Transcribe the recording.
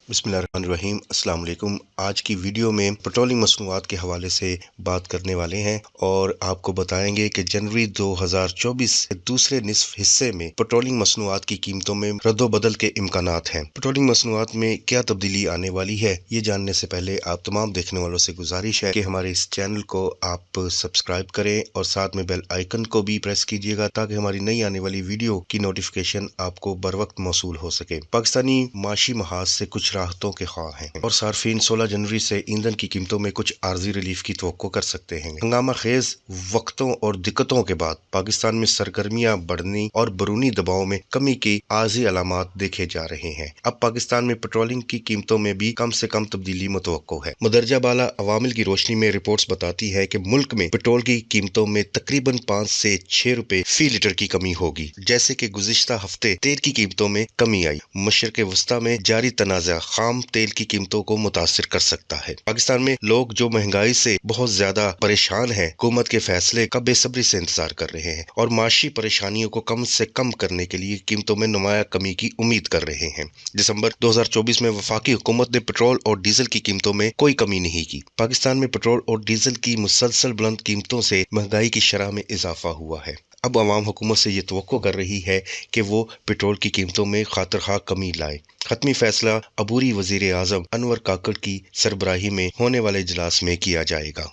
बिस्मिल्लाहिर्रहमानिर्रहीम। अस्सलाम वालेकुम। आज की वीडियो में पेट्रोलियम मसनूआत के हवाले से बात करने वाले हैं और आपको बताएंगे कि जनवरी 2024 के दूसरे निसफ हिस्से में पेट्रोलियम मसनूआत की कीमतों में रद्दोबदल के इम्कानात हैं। पेट्रोलियम मसनूआत में क्या तब्दीली आने वाली है, ये जानने से पहले आप तमाम देखने वालों से गुजारिश है कि हमारे इस चैनल को आप सब्सक्राइब करें और साथ में बेल आइकन को भी प्रेस कीजिएगा ताकि हमारी नई आने वाली वीडियो की नोटिफिकेशन आपको बर वक्त मौसूल हो सके। पाकिस्तानी माशी महाज से कुछ राहतों के ख्वाह हैं और सार्फिन 16 जनवरी से ईंधन की कीमतों में कुछ आर्जी रिलीफ की तवक्को कर सकते हैं। हंगामा खेज वक्तों और दिक्कतों के बाद पाकिस्तान में सरगर्मियां बढ़ने और बैरूनी दबाव में कमी की आर्जी अलामात देखे जा रहे हैं। अब पाकिस्तान में पेट्रोलियम की कीमतों में भी कम से कम तब्दीली मुतवक्को है। मदरजा बाला अवामिल की रोशनी में रिपोर्ट्स बताती है कि मुल्क में पेट्रोल की कीमतों में तकरीबन 5 से 6 रुपए फी लीटर की कमी होगी। जैसे कि गुज़िश्ता हफ्ते तेल की कीमतों में कमी आई। मशरिक़ वस्ता में जारी तनाज़ा खाम तेल की कीमतों को मुतासिर कर सकता है। पाकिस्तान में लोग जो महंगाई से बहुत ज्यादा परेशान हैं, हुकूमत के फैसले का बेसब्री से इंतजार कर रहे हैं और माशी परेशानियों को कम से कम करने के लिए कीमतों में नुमाया कमी की उम्मीद कर रहे हैं। दिसंबर 2024 में वफाकी हुकूमत ने पेट्रोल और डीजल की कीमतों में कोई कमी नहीं की। पाकिस्तान में पेट्रोल और डीजल की मुसलसल बुलंद कीमतों से महंगाई की शरह में इजाफा हुआ है। अब अवाम हुकूमत से ये तवक्को कर रही है कि वो पेट्रोल की कीमतों में खातिर कमी लाए। खत्मी फैसला अबूरी वजीर आजम अनवर काकड़ की सरबराही में होने वाले इजलास में किया जाएगा।